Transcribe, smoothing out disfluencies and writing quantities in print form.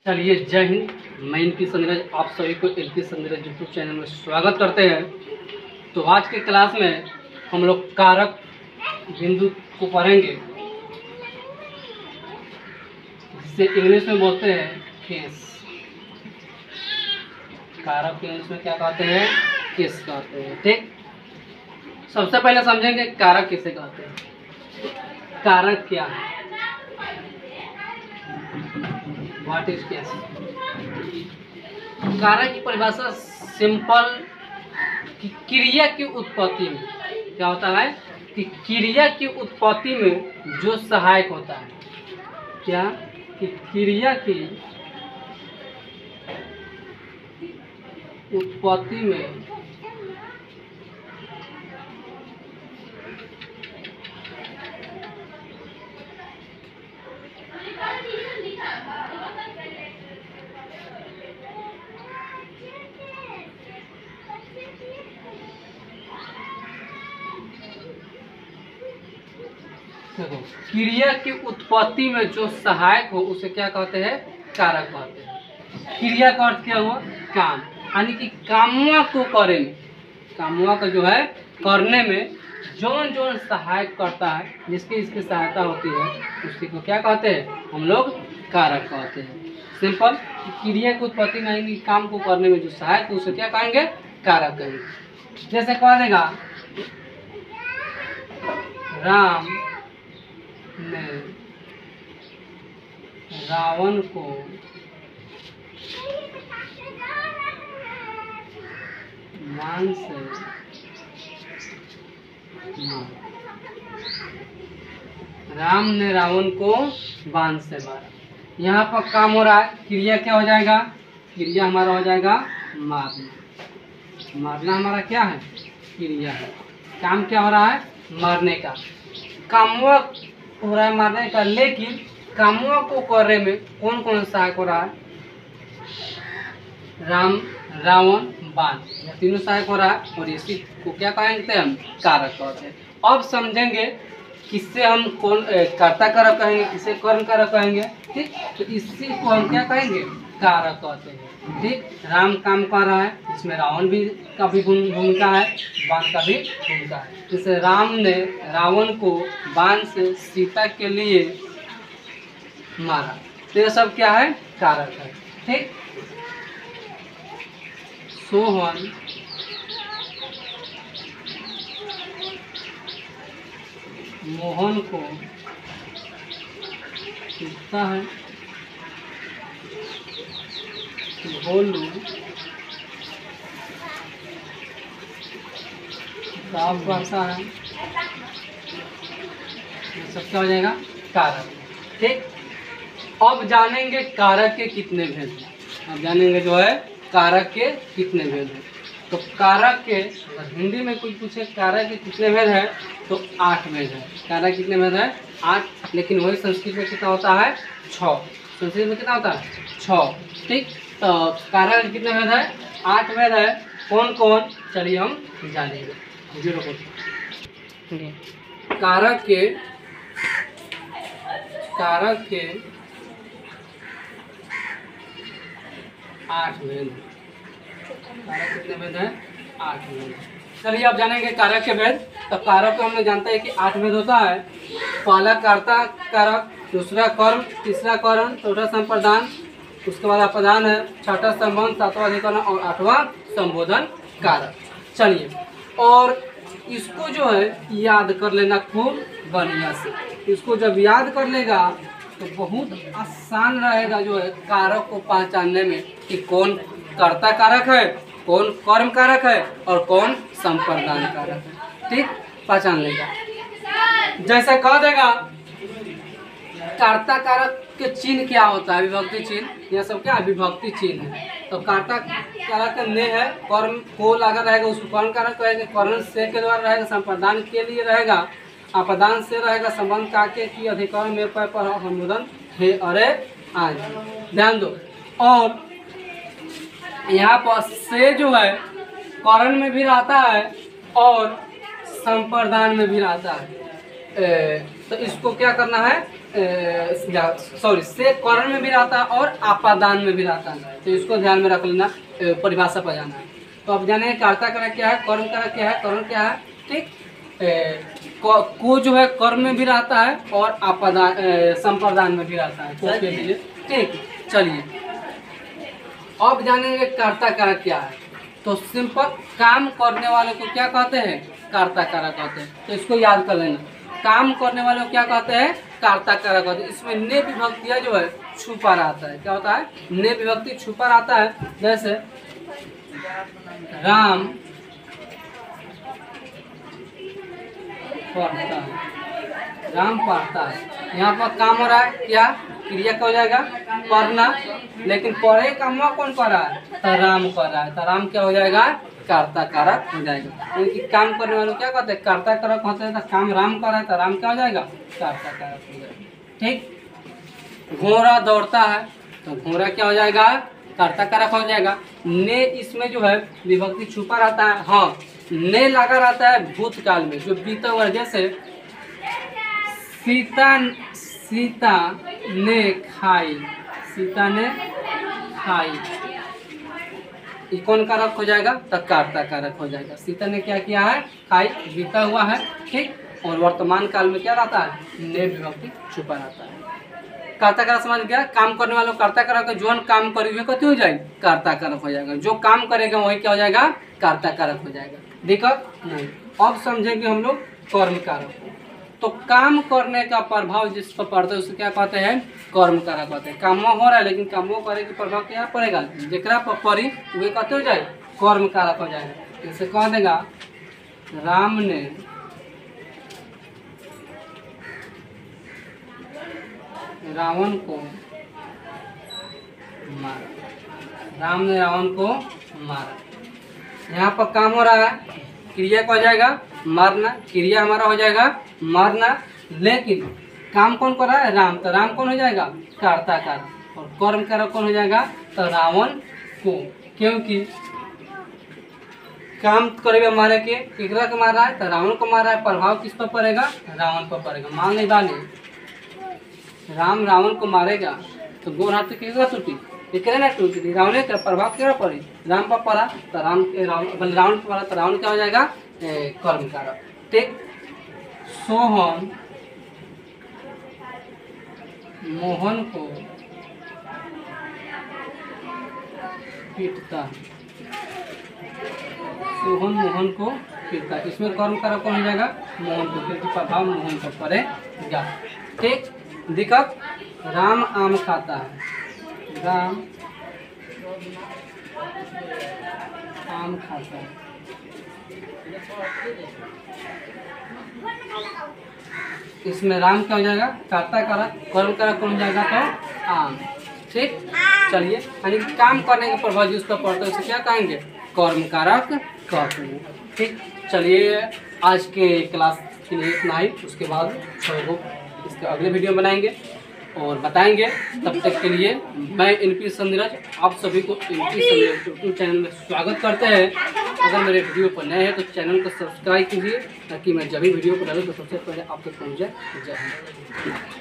चलिए, जय हिंद। मैं एनपी संधीरज, आप सभी को एनपी संधीरज यूट्यूब चैनल में स्वागत करते हैं। तो आज के क्लास में हम लोग कारक बिंदु को पढ़ेंगे, जिसे इंग्लिश में बोलते हैं केस। कारक के इंग्लिश में क्या कहते हैं? केस कहते हैं। ठीक, सबसे पहले समझेंगे कारक किसे कहते हैं। कारक क्या है? What is case? कारक की परिभाषा सिंपल कि क्रिया की उत्पत्ति में क्या होता है कि क्रिया की उत्पत्ति में जो सहायक होता है, क्या कि क्रिया की उत्पत्ति में क्रिया की उत्पत्ति में जो सहायक हो उसे क्या कहते हैं? कारक कहते हैं। क्रिया का अर्थ क्या हुआ? काम, यानी कि कामुआ को करे में, कामुआ का जो है करने में जौन जौन सहायक करता है, जिसकी इसकी सहायता होती है, उसी को क्या कहते हैं? हम लोग कारक कहते हैं। सिंपल, क्रिया की उत्पत्ति में यानी काम को करने में जो सहायक है उसे क्या कहेंगे? कारक कहेंगे। जैसे कह देगा राम ने रावण को बाण से मारा। राम ने रावण को बाण से मारा। यहाँ पर काम हो रहा है, क्रिया क्या हो जाएगा? क्रिया हमारा हो जाएगा मारना। मारना हमारा क्या है? क्रिया है। काम क्या हो रहा है? मारने का। कामुआ हो रहा है मारने का, लेकिन कामुआ को करने में कौन कौन सहायक हो रहा है? राम, रावण, बाण, यह तीनों सहायक हो रहा है, और इसी को क्या कहेंगे? हम कारक कहते हैं। अब समझेंगे किससे हम कौन कर्ता कारक कहेंगे, किसे कर्म कारक कहेंगे। ठीक, तो इसी को हम क्या कहेंगे? कारक कहते हैं। ठीक, राम काम कर रहा है, इसमें रावण भी का भी भूमिका है, बाण का भी भूमिका है। जैसे राम ने रावण को बाण से सीता के लिए मारा, तो ये सब क्या है? कारक है। ठीक, सोहन मोहन को पीटता है, भोलू साफ करता है, ये सब क्या हो जाएगा? कारक। ठीक, अब जानेंगे कारक के कितने भेद हैं। अब जानेंगे जो है कारक के कितने भेद हैं। तो कारक के, अगर हिंदी में कोई पूछे कारक के कितने भेद हैं, तो 8 भेद है। कारक कितने भेद है? 8। लेकिन वही संस्कृत में कितना होता है? 6। संस्कृत में कितना होता है? 6। ठीक, तो कारक के कितने भेद है? 8 भेद है। कौन कौन? चलिए हम जानेंगे। कारक के 8 भेद। कारक कितने भेद है? 8 भेद। चलिए अब जानेंगे कारक के भेद। तो कारक को हमने जानते हैं कि 8 भेद होता है। पहला कर्ता कारक, दूसरा कर्म, तीसरा करण, चौथा संप्रदान, उसके बाद अपदान है, छठा संबंध, सातवां अधिकरण और 8वां संबोधन कारक। चलिए, और इसको जो है याद कर लेना खूब बढ़िया से। इसको जब याद कर लेगा तो बहुत आसान रहेगा जो है कारक को पहचानने में कि कौन कर्ता कारक है, कौन कर्म कारक है और कौन संप्रदान कारक है। ठीक, पहचान लेगा। जैसे कह देगा कर्ता कारक के चिन्ह क्या होता है? विभक्ति चिन्ह। यह सब क्या? विभक्ति चिन्ह है। तो कर्ता कारक का ने है, कर्म को लगा रहेगा, उसको कर्म कारक कहेंगे। करण से के द्वारा रहेगा, संप्रदान के लिए रहेगा, अपदान से रहेगा, संबंध का के की अधिकरण में पर संबोधन है। अरे आज ध्यान दो। और यहाँ पर से जो है करण में भी रहता है और संप्रदान में भी रहता है। तो इसको क्या करना है, सॉरी, से कर्ण में भी रहता है और आपादान में भी रहता है, तो इसको ध्यान में रख लेना, परिभाषा पर जाना है। तो अब जाने कर्ता कारक क्या है, कर्म कारक क्या है, कर्ण क्या है, ठीक। को जो है कर्म में भी रहता है और आपादान संप्रदान में भी रहता है, को के लिए, ठीक। चलिए अब जानेंगे कर्ता कारक क्या है। तो सिंपल काम करने वाले को क्या कहते हैं, कर्ता कारक कहते हैं। तो इसको याद कर लेना, काम करने वाले को क्या कहते हैं, कर्ता कारक कहते हैं। इसमें ने विभक्तियां जो है छुपा रहता है, क्या होता है, ने विभक्ति छुपा रहता है। जैसे राम पढ़ता है, राम पढ़ता है, यहाँ पर काम हो रहा है, क्या क्रिया क्या हो जाएगा, पढ़ना, लेकिन पढ़े का काम कौन कर रहा है, तो राम कर रहा है, तो राम क्या हो जाएगा, कर्ता कारक हो जाएगा। क्योंकि काम करने वालों क्या कहते हैं, कर्ता कारक होते हैं। तो काम राम कर रहा है तो राम क्या हो जाएगा, कर्ता कारक हो जाएगा, ठीक। घोड़ा दौड़ता है तो घोड़ा क्या हो जाएगा, कर्ता कारक हो जाएगा। ने इसमें जो है विभक्ति छुपा रहता है, हाँ, ने लगा रहता है भूतकाल में जो बीता हुआ, जैसे सीता ने खाई, सीता ने खाई, ये कौन कारक हो जाएगा, तो कर्ता कारक हो जाएगा। सीता ने क्या किया है, खाई, बीता हुआ है, ठीक। और वर्तमान काल में क्या रहता है, ने विभक्ति छुपा रहता है। कर्ता कारक समझ गया, काम करने वालों कर्ता कारक, जो काम करेगा कथी हो जाएगा, कर्ता कारक हो जाएगा। जो काम करेगा वही क्या हो जाएगा, कर्ता कारक हो जाएगा। दिक्कत नहीं। अब समझेंगे हम लोग कर्म कारक। तो काम करने का प्रभाव जिस पर पड़ता है उसे क्या कहते हैं, कर्म कारक कहते हैं। काम हो रहा है लेकिन काम करे के प्रभाव क्या पड़ेगा, जरा पर पड़ी वे कहते हो जाए, कर्म कारक हो जाएगा। जैसे कह देगा राम ने रावण को मारा, राम ने रावण को मारा। यहाँ पर काम हो रहा है, क्रिया को हो जाएगा मारना, क्रिया हमारा हो जाएगा मारना, लेकिन काम कौन कर रहा है, राम, तो राम कौन हो जाएगा, कर्ता कारक। और कर्म कारक कौन हो जाएगा, तो रावण को, क्योंकि काम करेगा मारे के, केकरा को मार रहा है, तो रावण को मार रहा है। प्रभाव किस पर पड़ेगा, रावण पर पड़ेगा। मान नहीं बानी राम रावण को मारेगा तो गोर हाथ केकरा टूटी, केकरा ना टूटी, रावण का प्रभाव केकरा पड़ी, राम पर पड़ा, तो रावण पर पड़ा, तो रावण क्या हो जाएगा, कर्म कारक, ठीक। सोहन मोहन को पीटता, सोहन मोहन को पीटता, इसमें कर्म कारक कौन हो जाएगा, मोहन को, क्योंकि प्रभाव मोहन पर पड़ेगा, ठीक। दिक्कत, राम आम खाता है, राम आम खाता है, इसमें राम क्या हो जाएगा, कर्ता कारक, कर्म कारक कौन हो जाएगा, तो आम, ठीक। चलिए, यानी काम करने का प्रभाव जिस पर पड़ता है उसे क्या कहेंगे, कर्म कारक कहते हैं, ठीक। चलिए आज के क्लास के लिए इतना ही, उसके बाद सबको इसके अगले वीडियो बनाएंगे और बताएंगे। तब तक के लिए मैं NP संधीरज आप सभी को NP संधीरज यूट्यूब चैनल में स्वागत करते हैं। अगर मेरे वीडियो पर नए हैं तो चैनल को सब्सक्राइब कीजिए ताकि मैं जब भी वीडियो को डालूँ तो सबसे पहले आप तक पहुँच जाए। जय हिंद।